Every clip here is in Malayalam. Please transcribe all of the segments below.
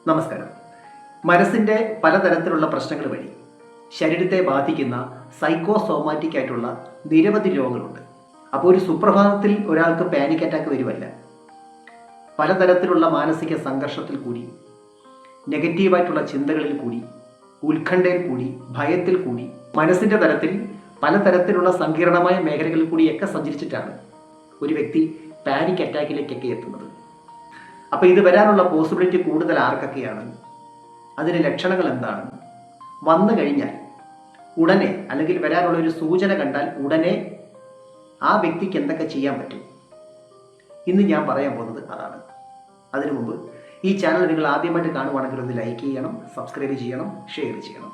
നമസ്കാരം. മനസ്സിൻ്റെ പലതരത്തിലുള്ള പ്രശ്നങ്ങൾ വഴി ശരീരത്തെ ബാധിക്കുന്ന സൈക്കോസോമാറ്റിക് ആയിട്ടുള്ള നിരവധി രോഗങ്ങളുണ്ട്. അപ്പോൾ ഒരു സുപ്രഭാതത്തിൽ ഒരാൾക്ക് പാനിക് അറ്റാക്ക് വരുമല്ല. പലതരത്തിലുള്ള മാനസിക സംഘർഷത്തിൽ കൂടി, നെഗറ്റീവായിട്ടുള്ള ചിന്തകളിൽ കൂടി, ഉത്കണ്ഠയിൽ കൂടി, ഭയത്തിൽ കൂടി, മനസ്സിൻ്റെ തലത്തിൽ പലതരത്തിലുള്ള സങ്കീർണമായ മേഖലകളിൽ കൂടിയൊക്കെ സഞ്ചരിച്ചിട്ടാണ് ഒരു വ്യക്തി പാനിക് അറ്റാക്കിലേക്കൊക്കെ എത്തുന്നത്. അപ്പോൾ ഇത് വരാനുള്ള പോസിബിലിറ്റി കൂടുതൽ ആർക്കൊക്കെയാണ്? അതിൻ്റെ ലക്ഷണങ്ങൾ എന്താണ്? വന്നു കഴിഞ്ഞാൽ ഉടനെ, അല്ലെങ്കിൽ വരാനുള്ള ഒരു സൂചന കണ്ടാൽ ഉടനെ ആ വ്യക്തിക്ക് എന്തൊക്കെ ചെയ്യാൻ പറ്റും? ഇന്ന് ഞാൻ പറയാൻ പോകുന്നത് അതാണ്. അതിനു മുമ്പ് ഈ ചാനൽ നിങ്ങൾ ആദ്യമായിട്ട് കാണുവാണെങ്കിൽ ഒന്ന് ലൈക്ക് ചെയ്യണം, സബ്സ്ക്രൈബ് ചെയ്യണം, ഷെയർ ചെയ്യണം.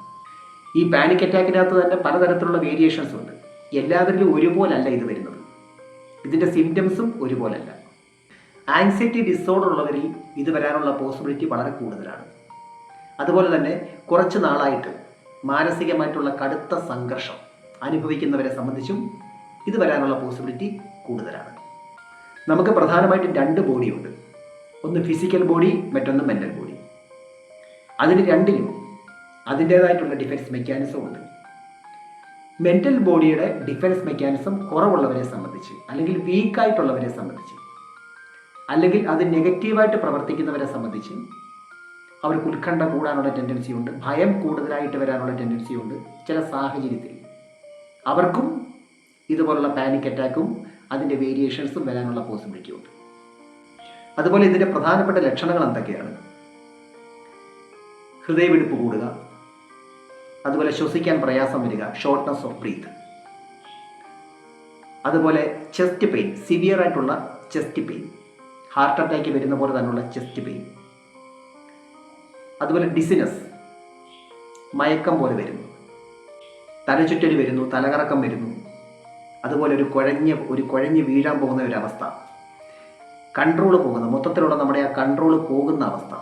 ഈ പാനിക് അറ്റാക്കിനകത്ത് തന്നെ പലതരത്തിലുള്ള വേരിയേഷൻസ് ഉണ്ട്. എല്ലാവരിലും ഒരുപോലല്ല ഇത് വരുന്നത്. ഇതിൻ്റെ സിംറ്റംസും ഒരുപോലല്ല. ആങ്സൈറ്റി ഡിസോർഡർ ഉള്ളവരിൽ ഇത് വരാനുള്ള പോസിബിലിറ്റി വളരെ കൂടുതലാണ്. അതുപോലെ തന്നെ കുറച്ച് നാളായിട്ട് മാനസികമായിട്ടുള്ള കടുത്ത സംഘർഷം അനുഭവിക്കുന്നവരെ സംബന്ധിച്ചും ഇത് വരാനുള്ള പോസിബിലിറ്റി കൂടുതലാണ്. നമുക്ക് പ്രധാനമായിട്ടും രണ്ട് ബോഡിയുണ്ട്. ഒന്ന് ഫിസിക്കൽ ബോഡി, മറ്റൊന്ന് മെൻ്റൽ ബോഡി. അതിന് രണ്ടിനും അതിൻ്റേതായിട്ടുള്ള ഡിഫൻസ് മെക്കാനിസം ഉണ്ട്. മെൻ്റൽ ബോഡിയുടെ ഡിഫൻസ് മെക്കാനിസം കുറവുള്ളവരെ സംബന്ധിച്ച്, അല്ലെങ്കിൽ വീക്കായിട്ടുള്ളവരെ സംബന്ധിച്ച്, അല്ലെങ്കിൽ അത് നെഗറ്റീവായിട്ട് പ്രവർത്തിക്കുന്നവരെ സംബന്ധിച്ച് അവർക്ക് ഉത്കണ്ഠ കൂടാനുള്ള ടെൻഡൻസി ഉണ്ട്, ഭയം കൂടുതലായിട്ട് വരാനുള്ള ടെൻഡൻസി ഉണ്ട്. ചില സാഹചര്യത്തിൽ അവർക്കും ഇതുപോലുള്ള പാനിക് അറ്റാക്കും അതിൻ്റെ വേരിയേഷൻസും വരാനുള്ള പോസിബിലിറ്റി ഉണ്ട്. അതുപോലെ ഇതിൻ്റെ പ്രധാനപ്പെട്ട ലക്ഷണങ്ങൾ എന്തൊക്കെയാണ്? ഹൃദയമിടിപ്പ് കൂടുക, അതുപോലെ ശ്വസിക്കാൻ പ്രയാസം വരിക, ഷോർട്ട്നെസ് ഓഫ് ബ്രീത്ത്, അതുപോലെ ചെസ്റ്റ് പെയിൻ, സിവിയർ ആയിട്ടുള്ള ചെസ്റ്റ് പെയിൻ, ഹാർട്ട് അറ്റാക്ക് വരുന്ന പോലെ തന്നെയുള്ള ചെസ്റ്റ് പെയിൻ, അതുപോലെ ഡിസിനസ്, മയക്കം പോലെ വരുന്നു, തലചുറ്റൽ വരുന്നു, തലകറക്കം വരുന്നു, അതുപോലെ ഒരു കുഴഞ്ഞ് വീഴാൻ പോകുന്ന ഒരവസ്ഥ, കൺട്രോൾ പോകുന്ന, മൊത്തത്തിലുള്ള നമ്മുടെ ആ കൺട്രോൾ പോകുന്ന അവസ്ഥ,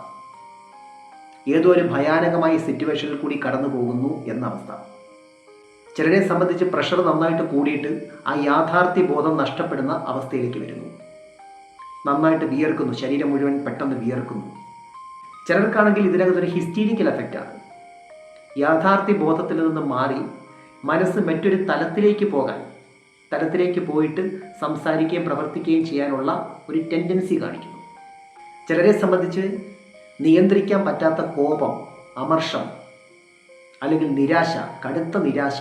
ഏതോ ഒരു ഭയാനകമായ സിറ്റുവേഷനിൽ കൂടി കടന്നു പോകുന്നു എന്ന അവസ്ഥ. ചിലരെ സംബന്ധിച്ച് പ്രഷർ നന്നായിട്ട് കൂടിയിട്ട് ആ യാഥാർത്ഥ്യ ബോധം നഷ്ടപ്പെടുന്ന അവസ്ഥയിലേക്ക് വരുന്നു. നന്നായിട്ട് വിയർക്കുന്നു, ശരീരം മുഴുവൻ പെട്ടെന്ന് വിയർക്കുന്നു. ചിലർക്കാണെങ്കിൽ ഇതിനകത്തൊരു ഹിസ്റ്റീരിക്കൽ എഫക്റ്റാണ്. യാഥാർത്ഥ്യ ബോധത്തിൽ നിന്ന് മാറി മനസ്സ് മറ്റൊരു തലത്തിലേക്ക് പോയിട്ട് സംസാരിക്കുകയും പ്രവർത്തിക്കുകയും ചെയ്യാനുള്ള ഒരു ടെൻഡൻസി കാണിക്കുന്നു. ചിലരെ സംബന്ധിച്ച് നിയന്ത്രിക്കാൻ പറ്റാത്ത കോപം, അമർഷം, അല്ലെങ്കിൽ നിരാശ, കടുത്ത നിരാശ,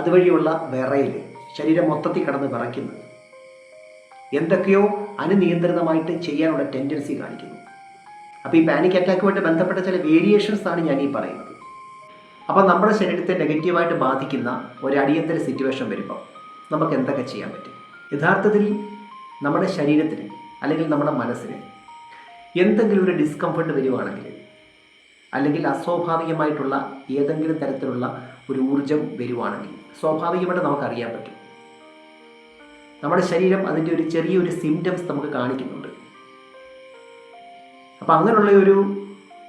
അതുവഴിയുള്ള വിറയൽ, ശരീരം മൊത്തത്തിൽ കടന്ന് വിറയ്ക്കുന്നത്, എന്തൊക്കെയോ അനുനിയന്ത്രിതമായിട്ട് ചെയ്യാനുള്ള ടെൻഡൻസി കാണിക്കുന്നു. അപ്പോൾ ഈ പാനിക് അറ്റാക്കുമായിട്ട് ബന്ധപ്പെട്ട ചില വേരിയേഷൻസ് ആണ് ഞാൻ ഈ പറയുന്നത്. അപ്പോൾ നമ്മുടെ ശരീരത്തെ നെഗറ്റീവായിട്ട് ബാധിക്കുന്ന ഒരു അടിയന്തര സിറ്റുവേഷൻ വരുമ്പോൾ നമുക്ക് എന്തൊക്കെ ചെയ്യാൻ പറ്റും? യഥാർത്ഥത്തിൽ നമ്മുടെ ശരീരത്തിന്, അല്ലെങ്കിൽ നമ്മുടെ മനസ്സിന് എന്തെങ്കിലും ഒരു ഡിസ്കംഫർട്ട് വരുവാണെങ്കിൽ, അല്ലെങ്കിൽ അസ്വാഭാവികമായിട്ടുള്ള ഏതെങ്കിലും തരത്തിലുള്ള ഒരു ഊർജം വരുവാണെങ്കിൽ സ്വാഭാവികമായിട്ട് നമുക്കറിയാൻ പറ്റും. നമ്മുടെ ശരീരം അതിൻ്റെ ഒരു ചെറിയൊരു സിംറ്റംസ് നമുക്ക് കാണിക്കുന്നുണ്ട്. അപ്പോൾ അങ്ങനെയുള്ള ഒരു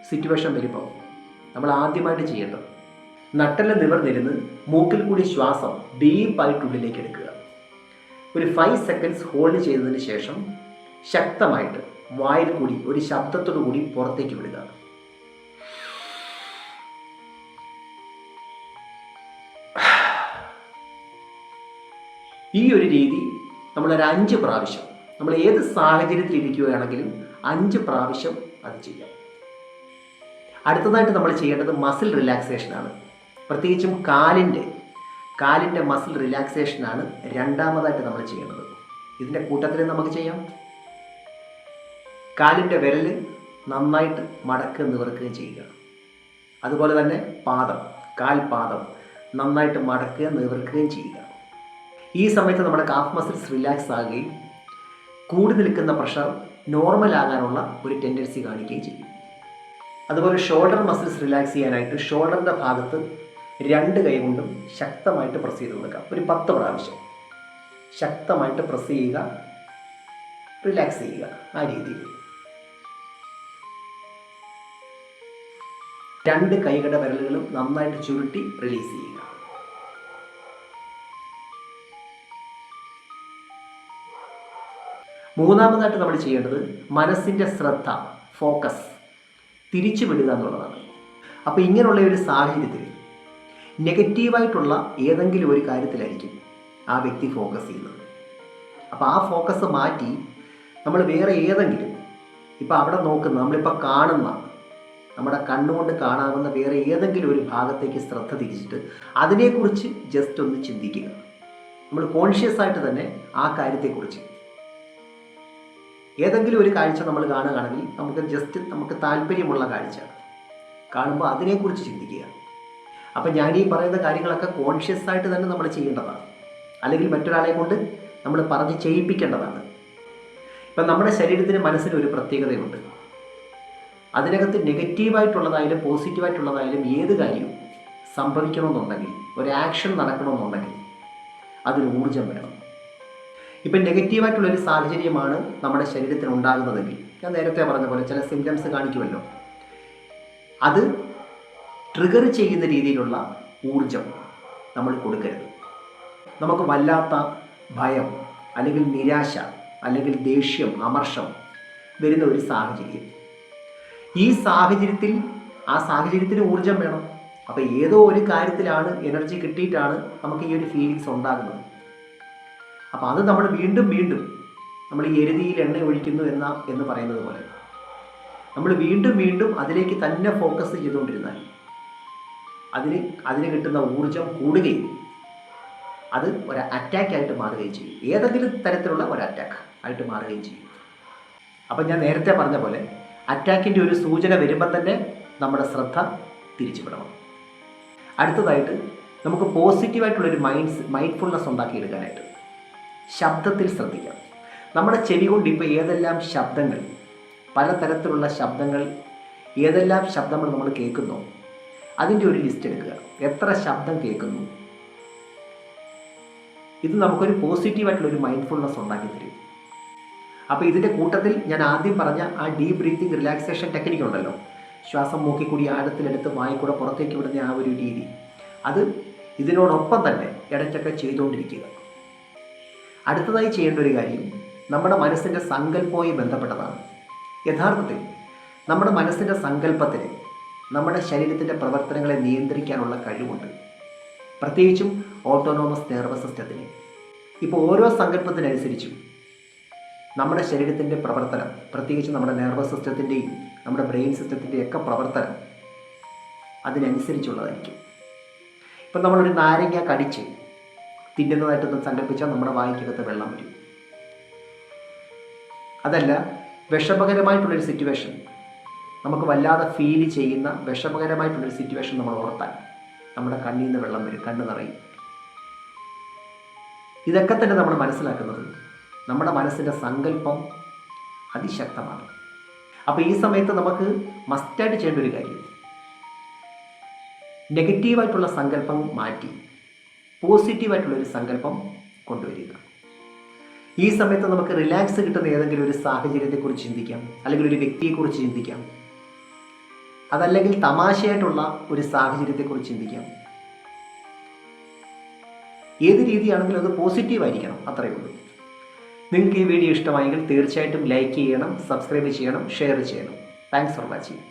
സിറ്റുവേഷൻ വരുമ്പോൾ നമ്മൾ ആദ്യമായിട്ട് ചെയ്യേണ്ടത് നട്ടെല്ല് നിവർന്നിരുന്ന് മൂക്കിൽ കൂടി ശ്വാസം ഡീപ്പായിട്ടുള്ളിലേക്ക് എടുക്കുക. ഒരു 5 സെക്കൻഡ്സ് ഹോൾഡ് ചെയ്തതിന് ശേഷം ശക്തമായിട്ട് വായിൽ കൂടി ഒരു ശബ്ദത്തോടു കൂടി പുറത്തേക്ക് വിടുക. ഈ ഒരു രീതി നമ്മളൊരു 5 പ്രാവശ്യം, നമ്മൾ ഏത് സാഹചര്യത്തിൽ ഇരിക്കുകയാണെങ്കിലും 5 പ്രാവശ്യം അത് ചെയ്യാം. അടുത്തതായിട്ട് നമ്മൾ ചെയ്യേണ്ടത് മസിൽ റിലാക്സേഷനാണ്. പ്രത്യേകിച്ചും കാലിൻ്റെ മസിൽ റിലാക്സേഷനാണ് രണ്ടാമതായിട്ട് നമ്മൾ ചെയ്യേണ്ടത്. ഇതിൻ്റെ കൂട്ടത്തിൽ നമുക്ക് ചെയ്യാം. കാലിൻ്റെ വിരൽ നന്നായിട്ട് മടക്കുക, നിവർക്കുകയും ചെയ്യുക. അതുപോലെ തന്നെ കാൽപാദം നന്നായിട്ട് മടക്കുക, നിവർക്കുകയും ചെയ്യുക. ഈ സമയത്ത് നമ്മുടെ കാഫ് മസിൽസ് റിലാക്സ് ആകുകയും കൂടി നിൽക്കുന്ന പ്രഷർ നോർമൽ ആകാനുള്ള ഒരു ടെൻഡൻസി കാണിക്കുകയും ചെയ്യും. അതുപോലെ ഷോൾഡർ മസിൽസ് റിലാക്സ് ചെയ്യാനായിട്ട് ഷോൾഡറിൻ്റെ ഭാഗത്ത് 2 കൈ കൊണ്ടും ശക്തമായിട്ട് പ്രസ് ചെയ്ത് കൊടുക്കാം. ഒരു 10 പ്രാവശ്യം ശക്തമായിട്ട് പ്രസ് ചെയ്യുക, റിലാക്സ് ചെയ്യുക. ആ രീതിയിൽ 2 കൈകളുടെ വിരലുകളും നന്നായിട്ട് ചുരുട്ടി റിലീസ് ചെയ്യുക. മൂന്നാമതായിട്ട് നമ്മൾ ചെയ്യേണ്ടത് മനസ്സിൻ്റെ ശ്രദ്ധ, ഫോക്കസ് തിരിച്ചു വിടുക എന്നുള്ളതാണ്. അപ്പോൾ ഇങ്ങനെയുള്ള ഒരു സാഹചര്യത്തിൽ നെഗറ്റീവായിട്ടുള്ള ഏതെങ്കിലും ഒരു കാര്യത്തിലായിരിക്കും ആ വ്യക്തി ഫോക്കസ് ചെയ്യുന്നത്. അപ്പോൾ ആ ഫോക്കസ് മാറ്റി നമ്മൾ വേറെ ഏതെങ്കിലും, ഇപ്പോൾ അവിടെ നോക്കുന്ന, നമ്മളിപ്പോൾ കാണുന്ന, നമ്മുടെ കണ്ണുകൊണ്ട് കാണാവുന്ന വേറെ ഏതെങ്കിലും ഒരു ഭാഗത്തേക്ക് ശ്രദ്ധ തിരിച്ചിട്ട് അതിനെക്കുറിച്ച് ജസ്റ്റ് ഒന്ന് ചിന്തിക്കുക. നമ്മൾ കോൺഷ്യസ് ആയിട്ട് തന്നെ ആ കാര്യത്തെക്കുറിച്ച്, ഏതെങ്കിലും ഒരു കാഴ്ച നമ്മൾ കാണുകയാണെങ്കിൽ നമുക്ക് താല്പര്യമുള്ള കാഴ്ച കാണുമ്പോൾ അതിനെക്കുറിച്ച് ചിന്തിക്കുക. അപ്പം ഞാൻ ഈ പറയുന്ന കാര്യങ്ങളൊക്കെ കോൺഷ്യസ് ആയിട്ട് തന്നെ നമ്മൾ ചെയ്യേണ്ടതാണ്, അല്ലെങ്കിൽ മറ്റൊരാളെ കൊണ്ട് നമ്മൾ പറഞ്ഞ് ചെയ്യിപ്പിക്കേണ്ടതാണ്. ഇപ്പം നമ്മുടെ ശരീരത്തിന് മനസ്സിന് ഒരു പ്രത്യേകതയുണ്ട്. അതിനകത്ത് നെഗറ്റീവായിട്ടുള്ളതായാലും പോസിറ്റീവായിട്ടുള്ളതായാലും ഏത് കാര്യവും സംഭവിക്കണമെന്നുണ്ടെങ്കിൽ, ഒരു ആക്ഷൻ നടക്കണമെന്നുണ്ടെങ്കിൽ അതിന് ഊർജം വേണം. ഇപ്പം നെഗറ്റീവായിട്ടുള്ളൊരു സാഹചര്യമാണ് നമ്മുടെ ശരീരത്തിന് ഉണ്ടാകുന്നതെങ്കിൽ, ഞാൻ നേരത്തെ പറഞ്ഞ പോലെ ചില സിംറ്റംസ് കാണിക്കുമല്ലോ, അത് ട്രിഗർ ചെയ്യുന്ന രീതിയിലുള്ള ഊർജം നമ്മൾ കൊടുക്കരുത്. നമുക്ക് വല്ലാത്ത ഭയം, അല്ലെങ്കിൽ നിരാശ, അല്ലെങ്കിൽ ദേഷ്യം, അമർഷം വരുന്ന ഒരു സാഹചര്യം, ഈ സാഹചര്യത്തിൽ ആ സാഹചര്യത്തിന് ഊർജം വേണം. അപ്പോൾ ഏതോ ഒരു കാര്യത്തിലാണ് എനർജി കിട്ടിയിട്ടാണ് നമുക്ക് ഈ ഒരു ഫീലിങ്സ് ഉണ്ടാകുന്നത്. അപ്പോൾ അത് നമ്മൾ വീണ്ടും വീണ്ടും, നമ്മൾ ഈ എരുതിയിൽ എണ്ണ ഒഴിക്കുന്നു എന്ന് പറയുന്നത് പോലെ നമ്മൾ വീണ്ടും വീണ്ടും അതിലേക്ക് തന്നെ ഫോക്കസ് ചെയ്തുകൊണ്ടിരുന്നാൽ അതിന് കിട്ടുന്ന ഊർജം കൂടുകയും അത് ഒരു അറ്റാക്കായിട്ട് മാറുകയും ചെയ്യും. ഏതെങ്കിലും തരത്തിലുള്ള ഒരു അറ്റാക്ക് ആയിട്ട് മാറുകയും ചെയ്യും. അപ്പം ഞാൻ നേരത്തെ പറഞ്ഞ പോലെ അറ്റാക്കിൻ്റെ ഒരു സൂചന വരുമ്പോൾ തന്നെ നമ്മുടെ ശ്രദ്ധ തിരിച്ചുവിടണം. അടുത്തതായിട്ട് നമുക്ക് പോസിറ്റീവായിട്ടുള്ളൊരു മൈൻഡ്ഫുൾനെസ് ഉണ്ടാക്കിയെടുക്കാനായിട്ട് ശബ്ദത്തിൽ ശ്രദ്ധിക്കാം. നമ്മുടെ ചെവി കൊണ്ട് ഇപ്പോൾ ഏതെല്ലാം ശബ്ദങ്ങൾ, പലതരത്തിലുള്ള ശബ്ദങ്ങൾ, ഏതെല്ലാം ശബ്ദങ്ങൾ നമ്മൾ കേൾക്കുന്നോ അതിൻ്റെ ഒരു ലിസ്റ്റ് എടുക്കുക. എത്ര ശബ്ദം കേൾക്കുന്നു, ഇത് നമുക്കൊരു പോസിറ്റീവായിട്ടുള്ളൊരു മൈൻഡ്ഫുൾനെസ് ഉണ്ടാക്കി തരും. അപ്പോൾ ഇതിൻ്റെ കൂട്ടത്തിൽ ഞാൻ ആദ്യം പറഞ്ഞ ആ ഡീപ് ബ്രീത്തിങ് റിലാക്സേഷൻ ടെക്നിക്ക് ഉണ്ടല്ലോ, ശ്വാസം മൂക്കിക്കൂടി ആഴത്തിലെടുത്ത് വായിക്കൂടെ പുറത്തേക്ക് വിടുന്ന ആ ഒരു രീതി, അത് ഇതിനോടൊപ്പം തന്നെ ഇടയ്ക്കൊക്കെ ചെയ്തുകൊണ്ടിരിക്കുക. അടുത്തതായി ചെയ്യേണ്ട ഒരു കാര്യം നമ്മുടെ മനസ്സിൻ്റെ സങ്കല്പവുമായി ബന്ധപ്പെട്ടതാണ്. യഥാർത്ഥത്തിൽ നമ്മുടെ മനസ്സിൻ്റെ സങ്കല്പത്തിന് നമ്മുടെ ശരീരത്തിൻ്റെ പ്രവർത്തനങ്ങളെ നിയന്ത്രിക്കാനുള്ള കഴിവുണ്ട്, പ്രത്യേകിച്ചും ഓട്ടോണോമസ് നെർവസ് സിസ്റ്റത്തിന്. ഇപ്പോൾ ഓരോ സങ്കല്പത്തിനനുസരിച്ചും നമ്മുടെ ശരീരത്തിൻ്റെ പ്രവർത്തനം, പ്രത്യേകിച്ച് നമ്മുടെ നെർവസ് സിസ്റ്റത്തിൻ്റെയും നമ്മുടെ ബ്രെയിൻ സിസ്റ്റത്തിൻ്റെയും ഒക്കെ പ്രവർത്തനം അതിനനുസരിച്ചുള്ളതായിരിക്കും. ഇപ്പം നമ്മളൊരു നാരങ്ങ കടിച്ച് തിന്നുന്നതായിട്ടൊന്ന് സങ്കല്പിച്ചാൽ നമ്മുടെ വായിക്കകത്ത് വെള്ളം വരും. അതല്ല, വിഷമകരമായിട്ടുള്ളൊരു സിറ്റുവേഷൻ, നമുക്ക് വല്ലാതെ ഫീൽ ചെയ്യുന്ന വിഷമകരമായിട്ടുള്ളൊരു സിറ്റുവേഷൻ നമ്മൾ ഓർത്താൽ നമ്മുടെ കണ്ണിൽ നിന്ന് വെള്ളം വരും, കണ്ണ് നിറയും. ഇതൊക്കെ തന്നെ നമ്മൾ മനസ്സിലാക്കുന്നത് നമ്മുടെ മനസ്സിൻ്റെ സങ്കല്പം അതിശക്തമാണ്. അപ്പോൾ ഈ സമയത്ത് നമുക്ക് മസ്റ്റായിട്ട് ചെയ്യേണ്ട ഒരു കാര്യം, നെഗറ്റീവായിട്ടുള്ള സങ്കല്പം മാറ്റി പോസിറ്റീവായിട്ടുള്ളൊരു സങ്കല്പം കൊണ്ടുവരിക. ഈ സമയത്ത് നമുക്ക് റിലാക്സ് കിട്ടുന്ന ഏതെങ്കിലും ഒരു സാഹചര്യത്തെക്കുറിച്ച് ചിന്തിക്കാം, അല്ലെങ്കിൽ ഒരു വ്യക്തിയെക്കുറിച്ച് ചിന്തിക്കാം, അതല്ലെങ്കിൽ തമാശയായിട്ടുള്ള ഒരു സാഹചര്യത്തെക്കുറിച്ച് ചിന്തിക്കാം. ഏത് രീതിയാണെങ്കിലും അത് പോസിറ്റീവായിരിക്കണം, അത്രയേ ഉള്ളൂ. നിങ്ങൾക്ക് ഈ വീഡിയോ ഇഷ്ടമായെങ്കിൽ തീർച്ചയായിട്ടും ലൈക്ക് ചെയ്യണം, സബ്സ്ക്രൈബ് ചെയ്യണം, ഷെയർ ചെയ്യണം. Thanks for watching.